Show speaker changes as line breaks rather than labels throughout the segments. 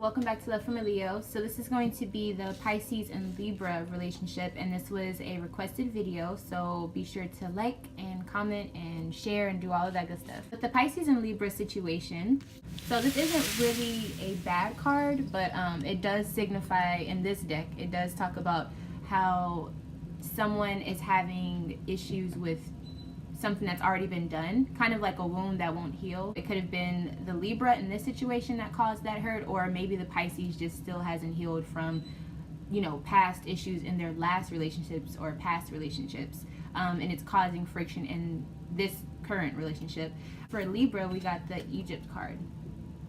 Welcome back to Love from a Leo. So this is going to be the Pisces and Libra relationship, and this was a requested video, so be sure to like and comment and share and do all of that good stuff. But the Pisces and Libra situation, so this isn't really a bad card, but it does signify in this deck, it does talk about how someone is having issues with something that's already been done, kind of like a wound that won't heal. It could have been the Libra in this situation that caused that hurt, or maybe the Pisces just still hasn't healed from, past issues in their last relationships or past relationships, and it's causing friction in this current relationship. For Libra, we got the Egypt card.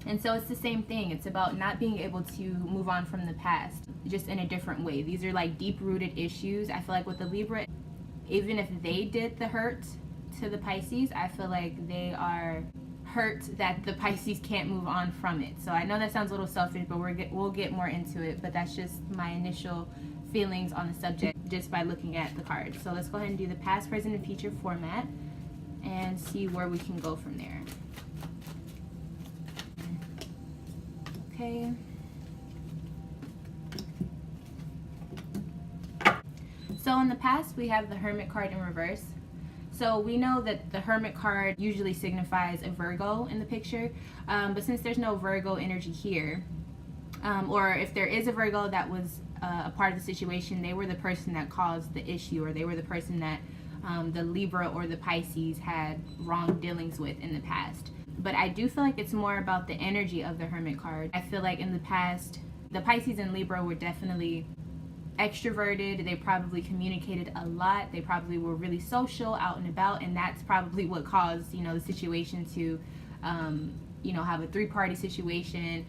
And so it's the same thing. It's about not being able to move on from the past, just in a different way. These are like deep-rooted issues. I feel like with the Libra, even if they did the hurt to the Pisces, I feel like they are hurt that the Pisces can't move on from it. So I know that sounds a little selfish, but we'll get more into it. But that's just my initial feelings on the subject just by looking at the cards. So let's go ahead and do the past, present, and future format and see where we can go from there. Okay. So in the past, we have the Hermit card in reverse. So we know that the Hermit card usually signifies a Virgo in the picture, but since there's no Virgo energy here, or if there is a Virgo that was a part of the situation, they were the person that caused the issue, or they were the person that the Libra or the Pisces had wrong dealings with in the past. But I do feel like it's more about the energy of the Hermit card. I feel like in the past, the Pisces and Libra were definitely extroverted. They probably communicated a lot. They probably were really social, out and about, and that's probably what caused, the situation to, have a three-party situation,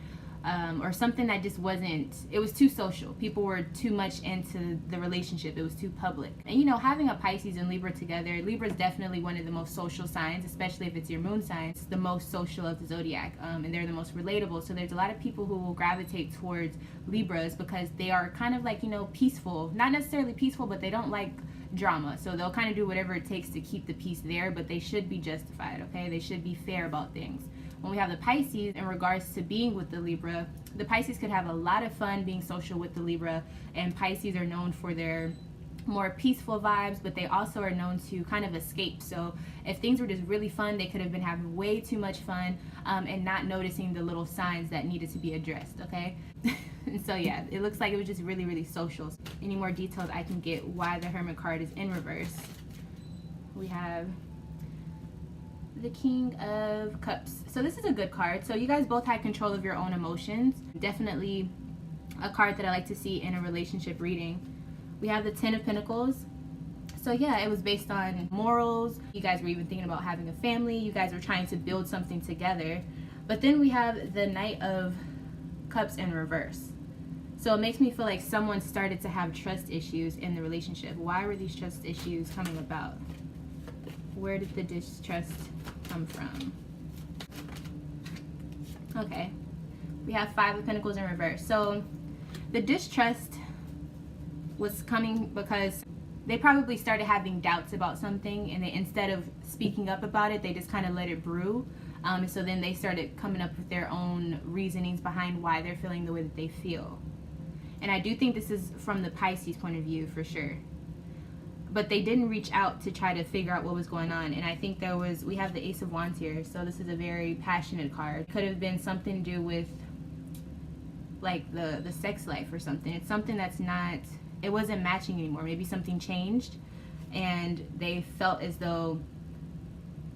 or something that just wasn't, it was too social. People were too much into the relationship. It was too public. And, having a Pisces and Libra together, Libra is definitely one of the most social signs, especially if it's your moon sign. It's the most social of the zodiac, and they're the most relatable. So there's a lot of people who will gravitate towards Libras because they are kind of like, peaceful. Not necessarily peaceful, but they don't like drama. So they'll kind of do whatever it takes to keep the peace there, but they should be justified, okay? They should be fair about things. When we have the Pisces, in regards to being with the Libra, the Pisces could have a lot of fun being social with the Libra, and Pisces are known for their more peaceful vibes, but they also are known to kind of escape. So if things were just really fun, they could have been having way too much fun, and not noticing the little signs that needed to be addressed, okay? And so yeah, it looks like it was just really, really social. Any more details I can get why the Hermit card is in reverse. We have the King of Cups. So this is a good card. So you guys both had control of your own emotions. Definitely a card that I like to see in a relationship reading. We have the Ten of Pentacles. So yeah, it was based on morals. You guys were even thinking about having a family. You guys were trying to build something together. But then we have the Knight of Cups in reverse. So it makes me feel like someone started to have trust issues in the relationship. Why were these trust issues coming about? Where did the distrust come from? Okay, we have Five of Pentacles in reverse. So the distrust was coming because they probably started having doubts about something, and they, instead of speaking up about it, they just kind of let it brew. And so then they started coming up with their own reasonings behind why they're feeling the way that they feel. And I do think this is from the Pisces point of view for sure. But they didn't reach out to try to figure out what was going on. And I think we have the Ace of Wands here. So this is a very passionate card. Could have been something to do with like the sex life or something. It's something that's not, it wasn't matching anymore. Maybe something changed and they felt as though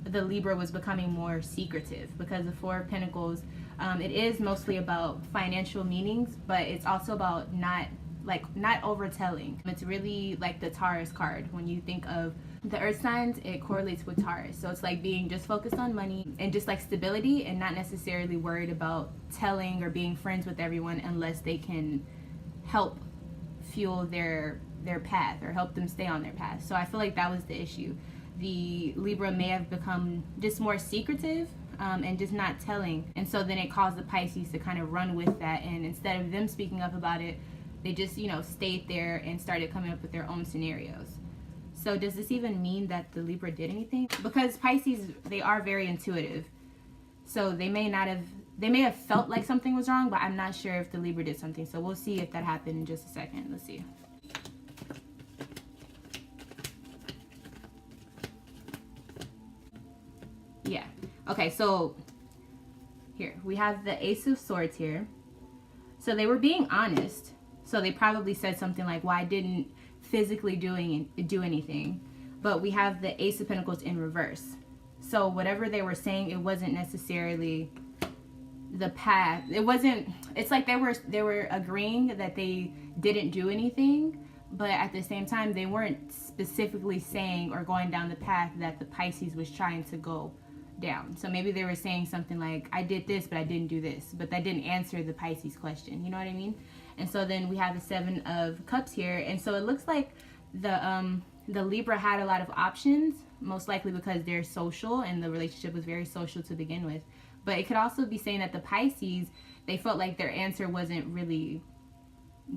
the Libra was becoming more secretive, because the Four of Pentacles, it is mostly about financial meanings, but it's also about not overtelling. It's really like the Taurus card. When you think of the earth signs, it correlates with Taurus. So it's like being just focused on money and just like stability, and not necessarily worried about telling or being friends with everyone unless they can help fuel their path or help them stay on their path. So I feel like that was the issue. The Libra may have become just more secretive, and just not telling. And so then it caused the Pisces to kind of run with that. And instead of them speaking up about it, they just, stayed there and started coming up with their own scenarios. So does this even mean that the Libra did anything? Because Pisces, they are very intuitive. So they may not have they may have felt like something was wrong, but I'm not sure if the Libra did something. So we'll see if that happened in just a second. Let's see. Yeah. Okay, so here we have the Ace of Swords here. So they were being honest. So they probably said something like, well, I didn't physically do anything. But we have the Ace of Pentacles in reverse. So whatever they were saying, it wasn't necessarily the path. It's like they were agreeing that they didn't do anything, but at the same time they weren't specifically saying or going down the path that the Pisces was trying to go down. So maybe they were saying something like, I did this, but I didn't do this, but that didn't answer the Pisces question. You know what I mean? And so then we have the Seven of Cups here. And so it looks like the Libra had a lot of options, most likely because they're social and the relationship was very social to begin with. But it could also be saying that the Pisces, they felt like their answer wasn't really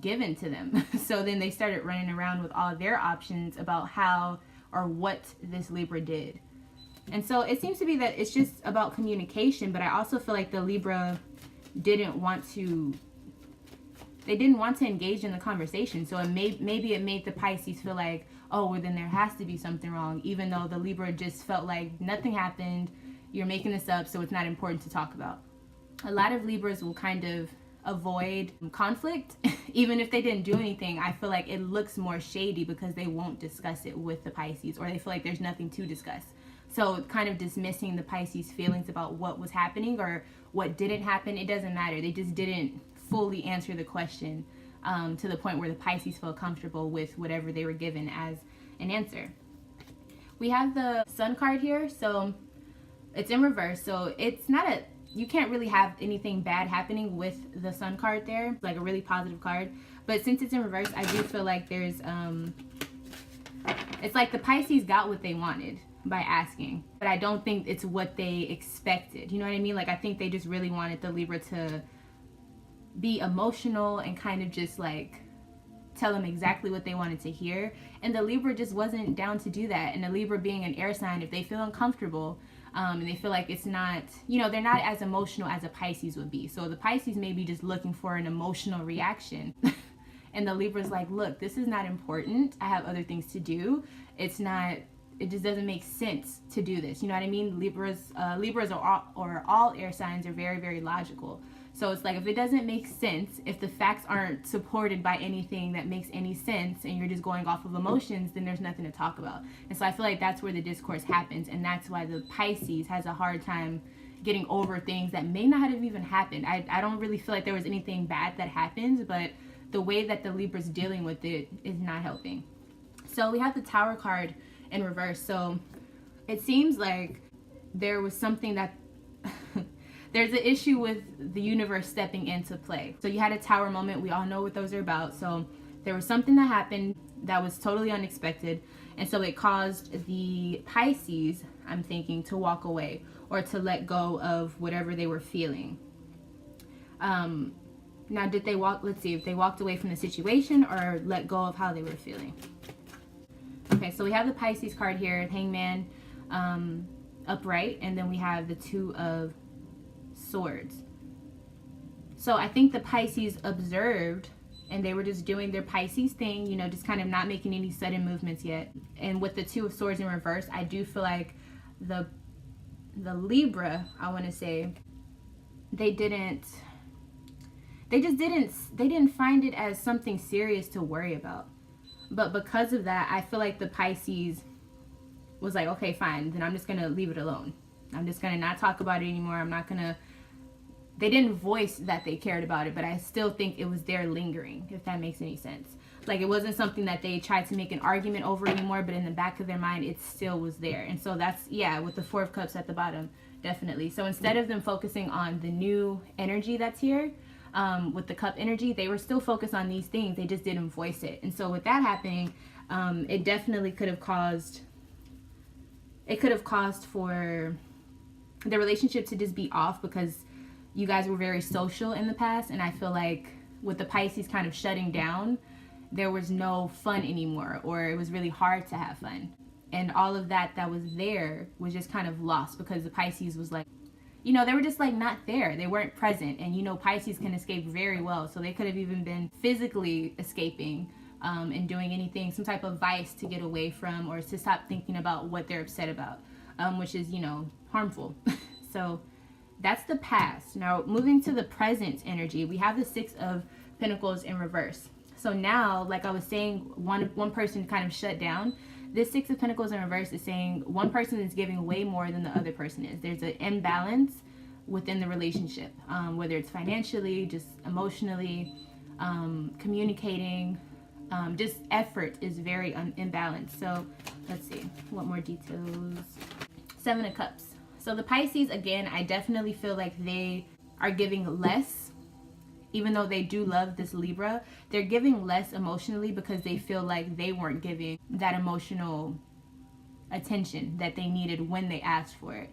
given to them. So then they started running around with all their options about how or what this Libra did. And so it seems to be that it's just about communication, but I also feel like the Libra didn't want to engage in the conversation. So maybe it made the Pisces feel like, oh, well, then there has to be something wrong, even though the Libra just felt like nothing happened, you're making this up, so it's not important to talk about. A lot of Libras will kind of avoid conflict. Even if they didn't do anything, I feel like it looks more shady because they won't discuss it with the Pisces, or they feel like there's nothing to discuss. So kind of dismissing the Pisces' feelings about what was happening or what didn't happen, it doesn't matter. They just didn't fully answer the question to the point where the Pisces felt comfortable with whatever they were given as an answer. We have the Sun card here, so it's in reverse. So it's not you can't really have anything bad happening with the Sun card there. It's like a really positive card. But since it's in reverse, I do feel like there's, it's like the Pisces got what they wanted by asking, but I don't think it's what they expected. You know what I mean? Like, I think they just really wanted the Libra to be emotional and kind of just like tell them exactly what they wanted to hear, and the Libra just wasn't down to do that. And the Libra being an air sign, if they feel uncomfortable and they feel like it's not, you know, they're not as emotional as a Pisces would be. So the Pisces may be just looking for an emotional reaction and the Libra's like, look, this is not important, I have other things to do, it just doesn't make sense to do this. You know what I mean? Libras or all air signs are very, very logical. So it's like, if it doesn't make sense, if the facts aren't supported by anything that makes any sense, and you're just going off of emotions, then there's nothing to talk about. And so I feel like that's where the discourse happens, and that's why the Pisces has a hard time getting over things that may not have even happened. I don't really feel like there was anything bad that happens, but the way that the Libra's dealing with it is not helping. So we have the Tower card in reverse. So it seems like there was something that there's an issue with the universe stepping into play. So you had a Tower moment. We all know what those are about. So there was something that happened that was totally unexpected, and so it caused the Pisces, I'm thinking, to walk away or to let go of whatever they were feeling. Now, did they let's see if they walked away from the situation or let go of how they were feeling. Okay, so we have the Pisces card here, Hangman, upright, and then we have the Two of Swords. So I think the Pisces observed, and they were just doing their Pisces thing, you know, just kind of not making any sudden movements yet. And with the Two of Swords in reverse, I do feel like the Libra, I want to say, they didn't find it as something serious to worry about. But because of that, I feel like the Pisces was like, okay, fine, then I'm just going to leave it alone. I'm just going to not talk about it anymore. They didn't voice that they cared about it, but I still think it was there lingering, if that makes any sense. Like, it wasn't something that they tried to make an argument over anymore, but in the back of their mind, it still was there. And so that's, yeah, with the Four of Cups at the bottom, definitely. So instead of them focusing on the new energy that's here, with the cup energy, they were still focused on these things. They just didn't voice it. And so with that happening, it definitely could have caused for the relationship to just be off, because you guys were very social in the past, and I feel like with the Pisces kind of shutting down, there was no fun anymore, or it was really hard to have fun. And all of that was there was just kind of lost, because the Pisces was like, you know, they were just like not there. They weren't present. And you know, Pisces can escape very well. So they could have even been physically escaping and doing anything, some type of vice to get away from or to stop thinking about what they're upset about, which is, you know, harmful. So that's the past. Now, moving to the present energy, we have the Six of Pentacles in reverse. So now, like I was saying, one person kind of shut down. This Six of Pentacles in reverse is saying one person is giving way more than the other person is. There's an imbalance within the relationship, whether it's financially, just emotionally, communicating, just effort is very imbalanced. So let's see, what more details? Seven of Cups. So the Pisces, again, I definitely feel like they are giving less, even though they do love this Libra. They're giving less emotionally because they feel like they weren't giving that emotional attention that they needed when they asked for it.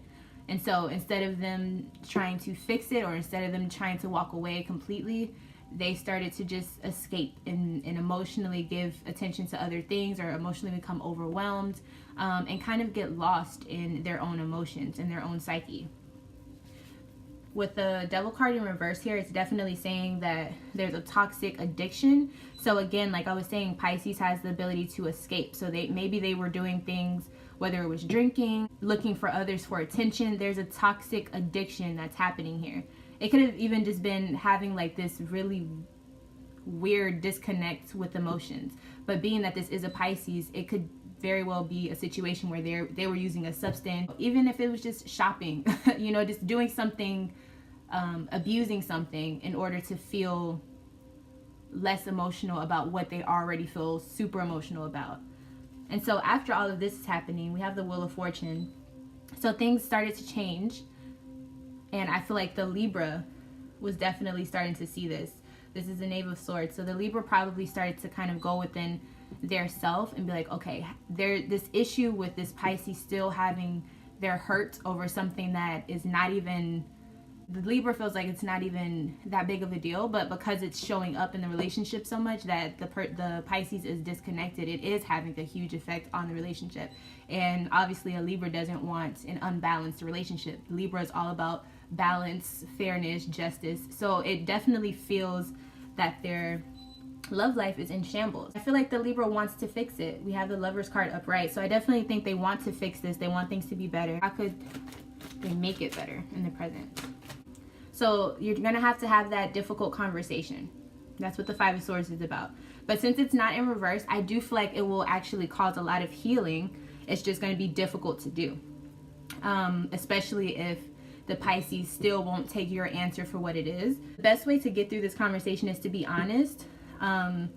And so instead of them trying to fix it, or instead of them trying to walk away completely, they started to just escape and emotionally give attention to other things, or emotionally become overwhelmed, and kind of get lost in their own emotions and their own psyche. With the Devil card in reverse here, it's definitely saying that there's a toxic addiction. So again, like I was saying, Pisces has the ability to escape. So maybe they were doing things, whether it was drinking, looking for others for attention. There's a toxic addiction that's happening here. It could have even just been having like this really weird disconnect with emotions. But being that this is a Pisces, it could very well be a situation where they were using a substance, even if it was just shopping, you know, just doing something, abusing something in order to feel less emotional about what they already feel super emotional about. And so after all of this is happening, we have the Wheel of Fortune. So things started to change. And I feel like the Libra was definitely starting to see this. This is the Knave of Swords. So the Libra probably started to kind of go within their self and be like, okay, this issue with this Pisces still having their hurt over something that is not even, the Libra feels like it's not even that big of a deal, but because it's showing up in the relationship so much that the Pisces is disconnected, it is having a huge effect on the relationship. And obviously a Libra doesn't want an unbalanced relationship. Libra is all about balance, fairness, justice. So it definitely feels that their love life is in shambles. I feel like the Libra wants to fix it. We have the Lovers card upright. So I definitely think they want to fix this. They want things to be better. How could they make it better in the present? So you're going to have that difficult conversation. That's what the Five of Swords is about. But since it's not in reverse, I do feel like it will actually cause a lot of healing. It's just going to be difficult to do. Especially if the Pisces still won't take your answer for what it is. The best way to get through this conversation is to be honest, and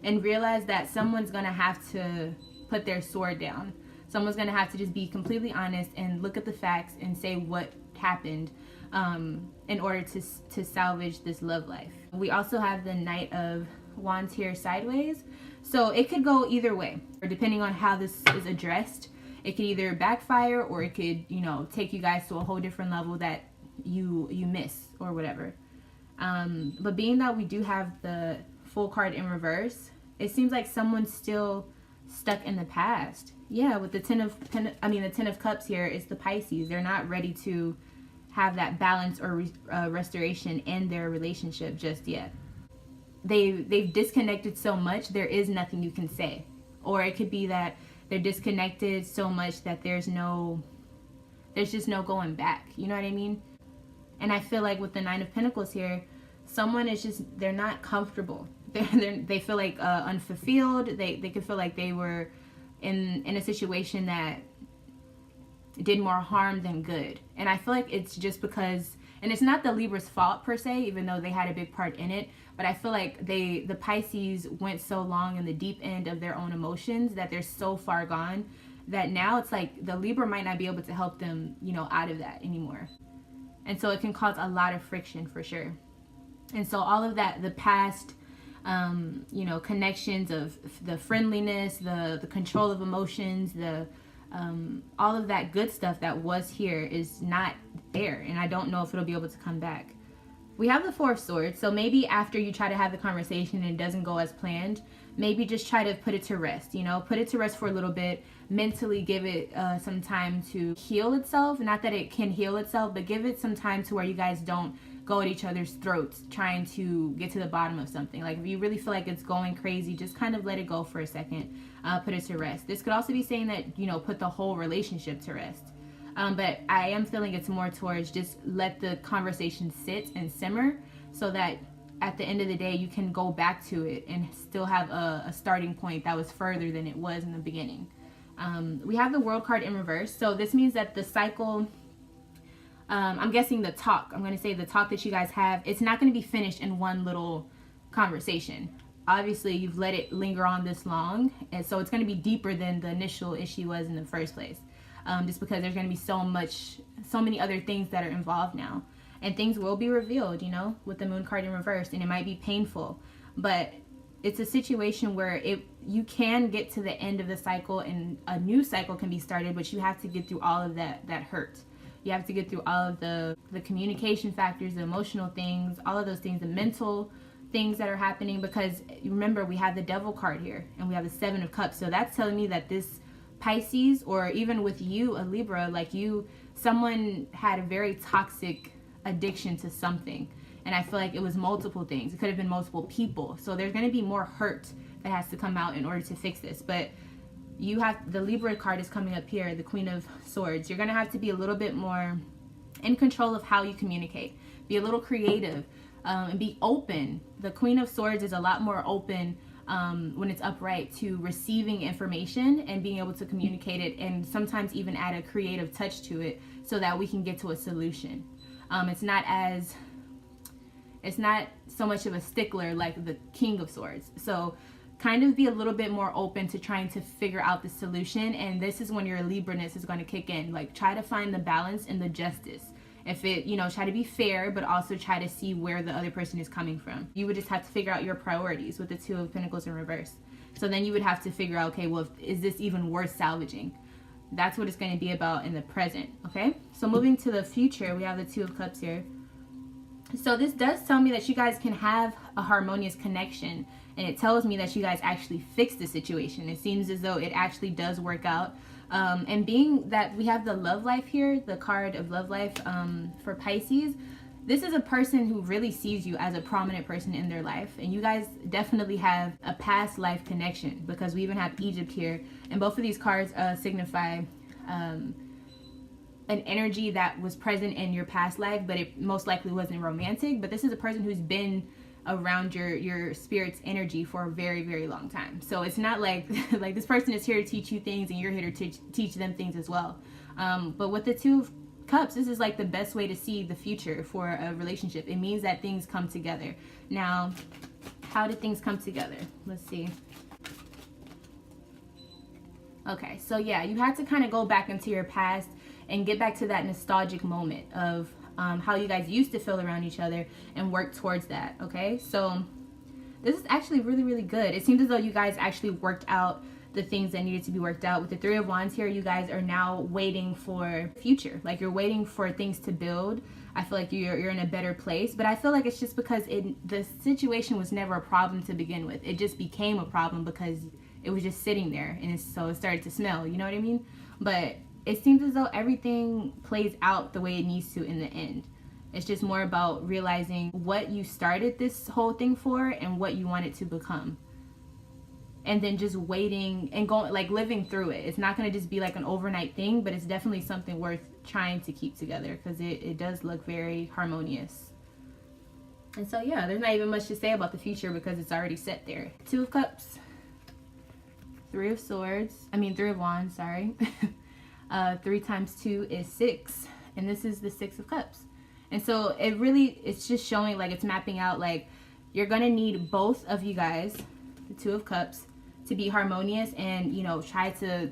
realize that someone's going to have to put their sword down. Someone's going to have to just be completely honest and look at the facts and say what happened in order to salvage this love life. We also have the Knight of Wands here sideways. So it could go either way, or depending on how this is addressed. It could either backfire, or it could, you know, take you guys to a whole different level that you miss or whatever. But being that we do have the Fool card in reverse, it seems like someone's still stuck in the past. Yeah, with the Ten of Cups here, it's the Pisces. They're not ready to have that balance or restoration in their relationship just yet. They've disconnected so much, there is nothing you can say. Or it could be that they're disconnected so much that there's just no going back. You know what I mean? And I feel like with the Nine of Pentacles here, someone is just, they're not comfortable. They feel like unfulfilled. They could feel like they were in a situation that did more harm than good. And I feel like it's just because, and it's not the Libra's fault per se, even though they had a big part in it, but I feel like the Pisces went so long in the deep end of their own emotions that they're so far gone that now it's like the Libra might not be able to help them, you know, out of that anymore. And so it can cause a lot of friction for sure. And so all of that, the past, you know, connections of the friendliness, the control of emotions, all of that good stuff that was here is not there. And I don't know if it'll be able to come back. we have the Four of Swords. So maybe after you try to have the conversation and it doesn't go as planned, maybe just try to put it to rest, you know, put it to rest for a little bit, mentally give it some time to heal itself. Not that it can heal itself, but give it some time to where you guys don't go at each other's throats trying to get to the bottom of something. Like if you really feel like it's going crazy, just kind of let it go for a second, put it to rest. This could also be saying that, you know, put the whole relationship to rest. But I am feeling it's more towards just let the conversation sit and simmer so that at the end of the day, you can go back to it and still have a starting point that was further than it was in the beginning. We have the World card in reverse. So this means that the cycle, I'm guessing the talk, I'm going to say the talk that you guys have, it's not going to be finished in one little conversation. Obviously, you've let it linger on this long, and so it's going to be deeper than the initial issue was in the first place. Just because there's going to be so many other things that are involved now. And things will be revealed, you know, with the Moon card in reverse, and it might be painful. But it's a situation where you can get to the end of the cycle and a new cycle can be started, but you have to get through all of that hurt. You have to get through all of the communication factors, the emotional things, all of those things, the mental things that are happening, because remember, we have the Devil card here and we have the Seven of Cups. So that's telling me that this Pisces, or even with you, a Libra, like you, someone had a very toxic addiction to something, and I feel like it was multiple things. It could have been multiple people. So there's going to be more hurt that has to come out in order to fix this. But you have, the Libra card is coming up here, the Queen of Swords. You're going to have to be a little bit more in control of how you communicate. Be a little creative, and be open. The Queen of Swords is a lot more open when it's upright to receiving information and being able to communicate it, and sometimes even add a creative touch to it so that we can get to a solution. It's not so much of a stickler like the King of Swords. So kind of be a little bit more open to trying to figure out the solution, and this is when your Libra-ness is going to kick in. Like, try to find the balance and the justice. If it, you know, try to be fair, but also try to see where the other person is coming from. You would just have to figure out your priorities with the Two of Pentacles in reverse. So then you would have to figure out, okay, well, is this even worth salvaging? That's what it's going to be about in the present, okay? So moving to the future, we have the Two of Cups here. So this does tell me that you guys can have a harmonious connection, and it tells me that you guys actually fix the situation. It seems as though it actually does work out. And being that we have the Love Life here, the card of Love Life for Pisces, this is a person who really sees you as a prominent person in their life. And you guys definitely have a past life connection, because we even have Egypt here. And both of these cards signify an energy that was present in your past life, but it most likely wasn't romantic. But this is a person who's been around your spirit's energy for a very, very long time. So it's not like like this person is here to teach you things and you're here to teach them things as well. But with the Two of Cups, this is like the best way to see the future for a relationship. It means that things come together. Now, how did things come together? Let's see. Okay, so yeah, you had to kind of go back into your past and get back to that nostalgic moment of how you guys used to feel around each other and work towards that, okay? So this is actually really, really good. It seems as though you guys actually worked out the things that needed to be worked out. With the Three of Wands here, you guys are now waiting for future. Like, you're waiting for things to build. I feel like you're in a better place, but I feel like it's just because the situation was never a problem to begin with. It just became a problem because it was just sitting there, and so it started to smell, you know what I mean? But it seems as though everything plays out the way it needs to in the end. It's just more about realizing what you started this whole thing for and what you want it to become. And then just waiting and going, like, living through it. It's not going to just be like an overnight thing, but it's definitely something worth trying to keep together, because it does look very harmonious. And so, yeah, there's not even much to say about the future because it's already set there. Two of Cups. Three of Wands, sorry. 3 times 2 is 6, and this is the Six of Cups. And so it's just showing, like, it's mapping out, like, you're gonna need both of you guys, the Two of Cups, to be harmonious and, you know, try to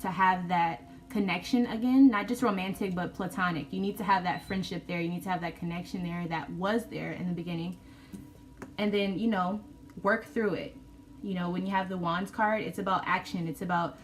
have that connection again, not just romantic but platonic. You need to have that friendship there. You need to have that connection there that was there in the beginning, and then, you know, work through it. You know, when you have the Wands card, it's about action. It's about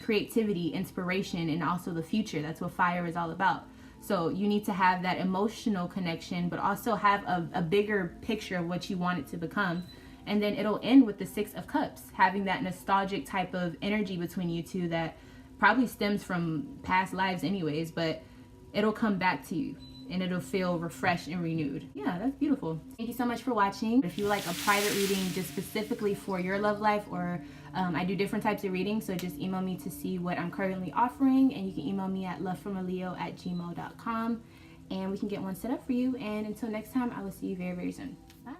creativity, inspiration, and also the future. That's what fire is all about. So you need to have that emotional connection, but also have a bigger picture of what you want it to become. And then it'll end with the Six of Cups, having that nostalgic type of energy between you two that probably stems from past lives anyways, but it'll come back to you and it'll feel refreshed and renewed. Yeah, that's beautiful. Thank you so much for watching. If you like a private reading just specifically for your love life, or I do different types of readings, so just email me to see what I'm currently offering, and you can email me at lovefromaleo@gmail.com and we can get one set up for you. And until next time, I will see you very, very soon. Bye.